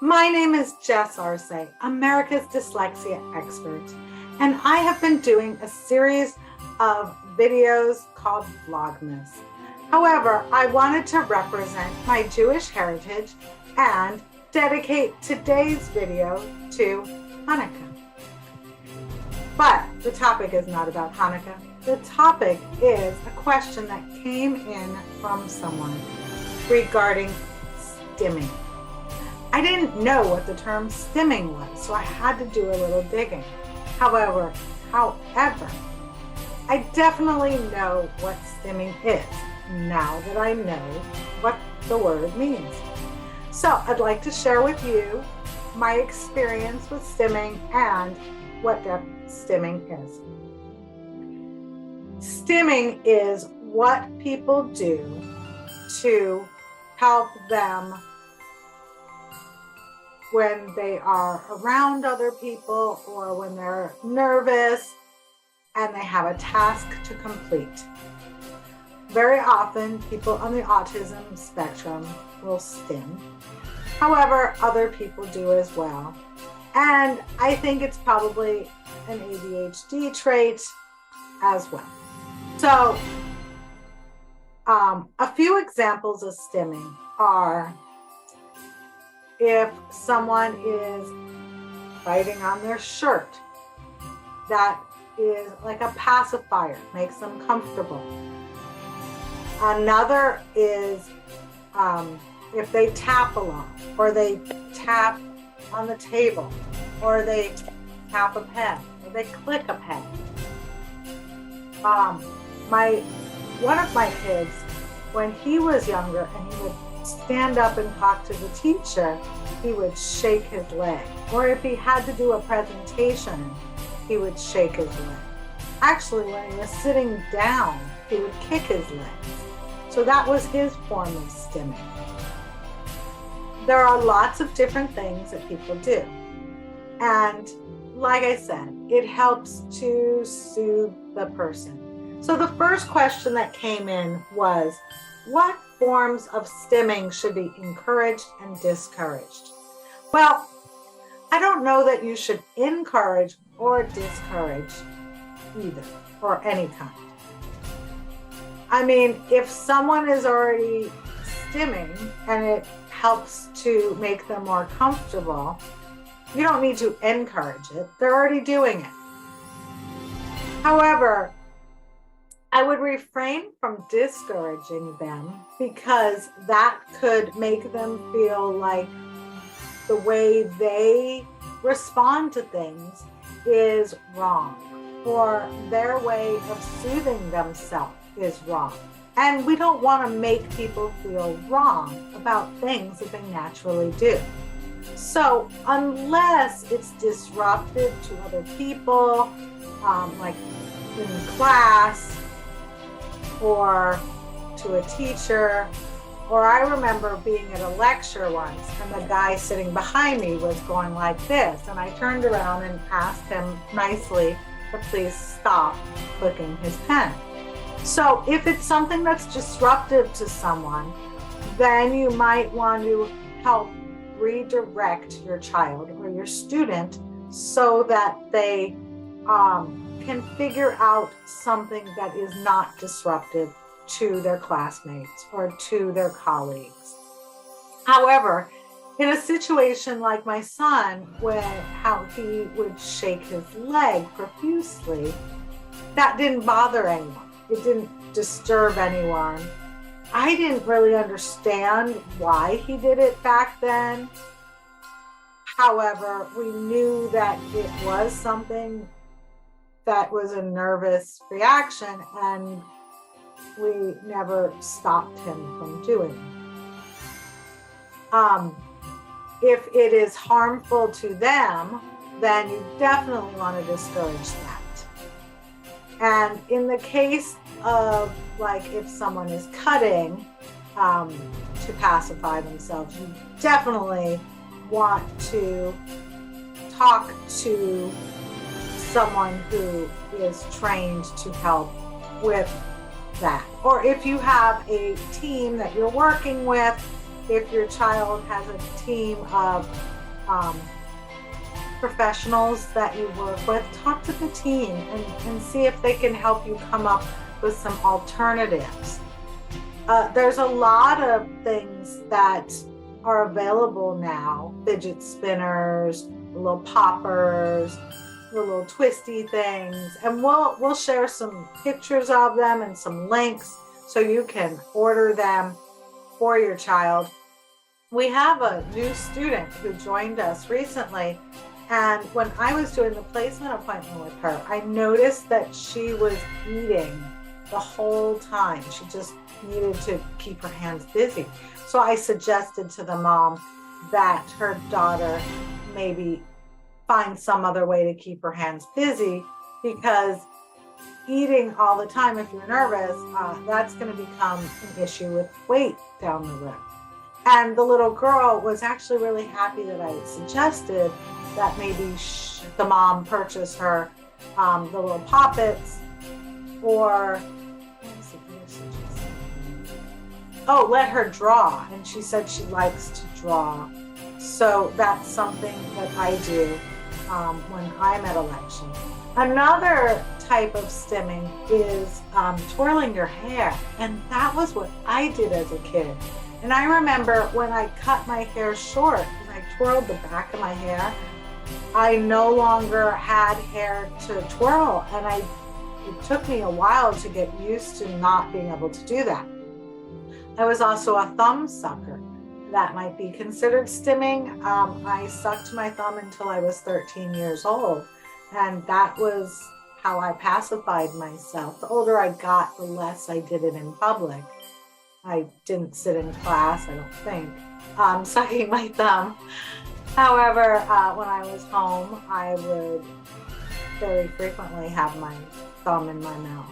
My name is Jess Arce, America's dyslexia expert, and I have been doing a series of videos called Vlogmas. However, I wanted to represent my Jewish heritage and dedicate today's video to Hanukkah. But the topic is not about Hanukkah. The topic is a question that came in from someone regarding stimming. I didn't know what the term stimming was, so I had to do a little digging. However, I definitely know what stimming is now that I know what the word means. So I'd like to share with you my experience with stimming and what that stimming is. Stimming is what people do to help them when they are around other people or when they're nervous and they have a task to complete. Very often, people on the autism spectrum will stim. However, other people do as well. And I think it's probably an ADHD trait as well. So, a few examples of stimming are if someone is biting on their shirt, that is like a pacifier, makes them comfortable. Another is if they tap a lot, or they tap on the table, or they tap a pen, or they click a pen. One of my kids, when he was younger and he would stand up and talk to the teacher, he would shake his leg. Or if he had to do a presentation, he would shake his leg. Actually, when he was sitting down, he would kick his legs. So that was his form of stimming. There are lots of different things that people do. And like I said, it helps to soothe the person. So the first question that came in was, what forms of stimming should be encouraged and discouraged? Well, I don't know that you should encourage or discourage either, or any kind. I mean, if someone is already stimming and it helps to make them more comfortable, you don't need to encourage it. They're already doing it. However, I would refrain from discouraging them because that could make them feel like the way they respond to things is wrong, or their way of soothing themselves is wrong. And we don't want to make people feel wrong about things that they naturally do. So unless it's disruptive to other people, like in class, or to a teacher, or I remember being at a lecture once and the guy sitting behind me was going like this, and I turned around and asked him nicely to please stop clicking his pen. So if it's something that's disruptive to someone, then you might want to help redirect your child or your student so that they can figure out something that is not disruptive to their classmates or to their colleagues. However, in a situation like my son, how he would shake his leg profusely, that didn't bother anyone. It didn't disturb anyone. I didn't really understand why he did it back then. However, we knew that it was something that was a nervous reaction, and we never stopped him from doing it. If it is harmful to them, then you definitely want to discourage that. And in the case of, like, if someone is cutting to pacify themselves, you definitely want to talk to someone who is trained to help with that. Or if you have a team that you're working with, if your child has a team of professionals that you work with, talk to the team and see if they can help you come up with some alternatives. There's a lot of things that are available now: fidget spinners, little poppers, the little twisty things, and we'll share some pictures of them and some links so you can order them for your child. We have a new student who joined us recently, and when I was doing the placement appointment with her, I noticed that she was eating the whole time. She just needed to keep her hands busy. So I suggested to the mom that her daughter maybe find some other way to keep her hands busy, because eating all the time, if you're nervous, that's going to become an issue with weight down the road. And the little girl was actually really happy that I suggested that maybe the mom purchase her the little poppets, or let her draw. And she said she likes to draw. So that's something that I do when I'm at a lecture. Another type of stimming is twirling your hair. And that was what I did as a kid. And I remember when I cut my hair short and I twirled the back of my hair, I no longer had hair to twirl. And it took me a while to get used to not being able to do that. I was also a thumb sucker. That might be considered stimming. I sucked my thumb until I was 13 years old. And that was how I pacified myself. The older I got, the less I did it in public. I didn't sit in class, I don't think, sucking my thumb. However, when I was home, I would very frequently have my thumb in my mouth.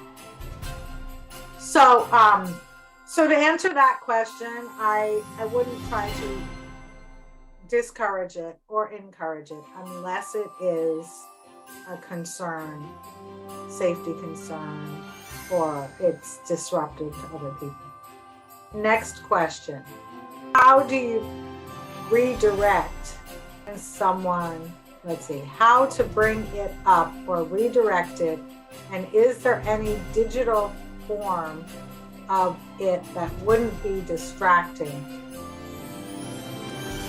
So to answer that question, I wouldn't try to discourage it or encourage it unless it is a concern, safety concern, or it's disruptive to other people. Next question. How do you redirect someone, how to bring it up or redirect it, and is there any digital form of it that wouldn't be distracting?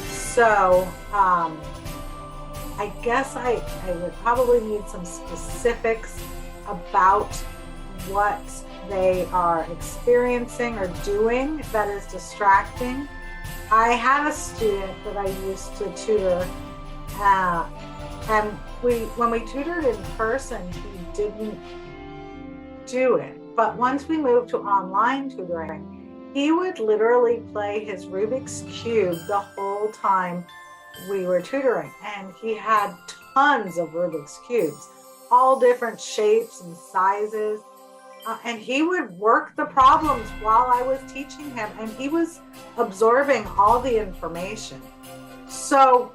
So I guess I would probably need some specifics about what they are experiencing or doing that is distracting. I had a student that I used to tutor, and when we tutored in person, he didn't do it. But once we moved to online tutoring, he would literally play his Rubik's Cube the whole time we were tutoring. And he had tons of Rubik's Cubes, all different shapes and sizes. And he would work the problems while I was teaching him, and he was absorbing all the information. So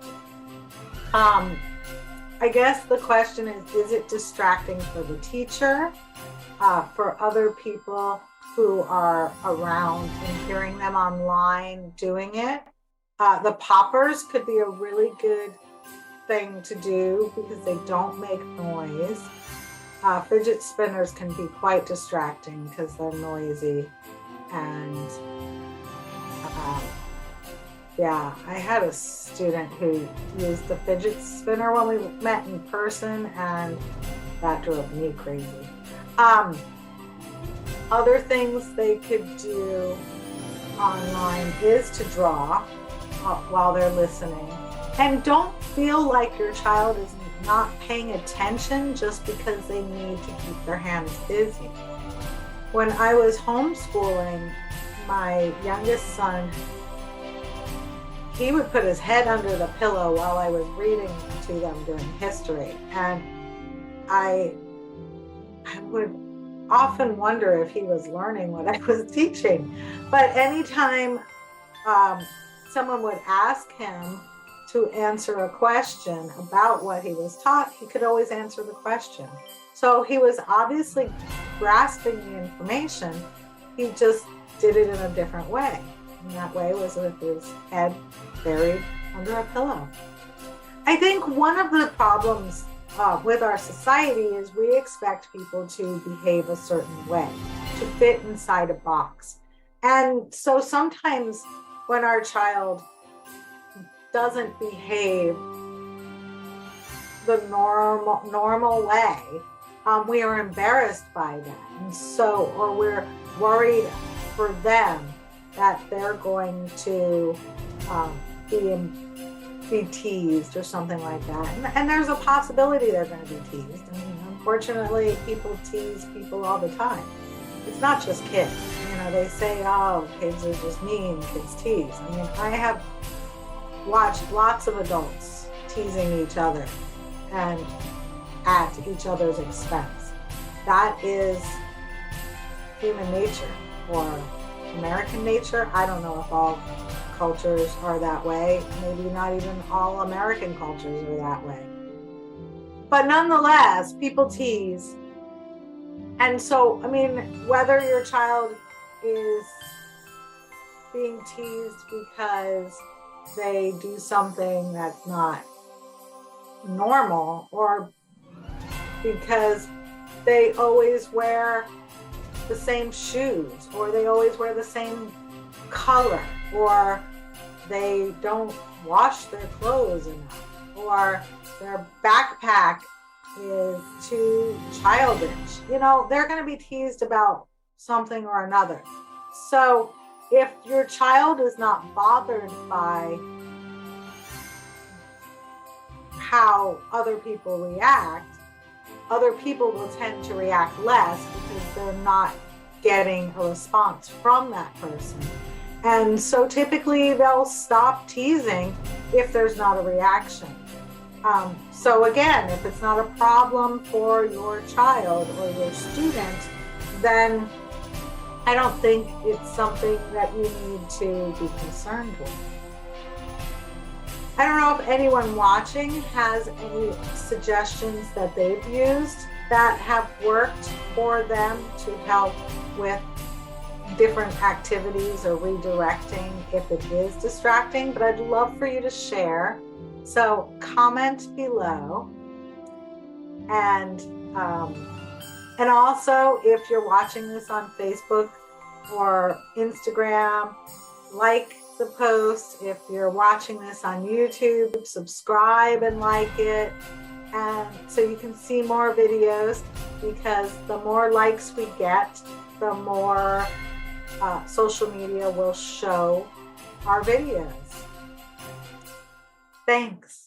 I guess the question is it distracting for the teacher, for other people who are around and hearing them online doing it? The poppers could be a really good thing to do because they don't make noise. Fidget spinners can be quite distracting because they're noisy. And I had a student who used the fidget spinner when we met in person, and that drove me crazy. Other things they could do online is to draw while they're listening. And don't feel like your child is not paying attention just because they need to keep their hands busy. When I was homeschooling my youngest son, he would put his head under the pillow while I was reading to them during history. And I would often wonder if he was learning what I was teaching. But anytime someone would ask him to answer a question about what he was taught, he could always answer the question. So he was obviously grasping the information. He just did it in a different way. And that way was with his head buried under a pillow. I think one of the problems with our society is we expect people to behave a certain way, to fit inside a box. And so sometimes when our child doesn't behave the normal way, we are embarrassed by that. And so, or we're worried for them that they're going to be teased or something like that. And there's a possibility they're going to be teased. I mean, unfortunately, people tease people all the time. It's not just kids. You know, they say, oh, kids are just mean, kids tease. I mean, I have watched lots of adults teasing each other and at each other's expense. That is human nature or American nature. I don't know if all cultures are that way. Maybe not even all American cultures are that way. But nonetheless, people tease. And so, I mean, whether your child is being teased because they do something that's not normal, or because they always wear the same shoes, or they always wear the same color, or they don't wash their clothes enough, or their backpack is too childish. You know, they're going to be teased about something or another. So if your child is not bothered by how other people react, other people will tend to react less because they're not getting a response from that person. And so typically they'll stop teasing if there's not a reaction. So again, if it's not a problem for your child or your student, then I don't think it's something that you need to be concerned with. I don't know if anyone watching has any suggestions that they've used that have worked for them to help with different activities or redirecting if it is distracting, but I'd love for you to share. So comment below, and also if you're watching this on Facebook or Instagram, like the post. If you're watching this on YouTube, subscribe and like it, and so you can see more videos, because the more likes we get, the more social media will show our videos. Thanks.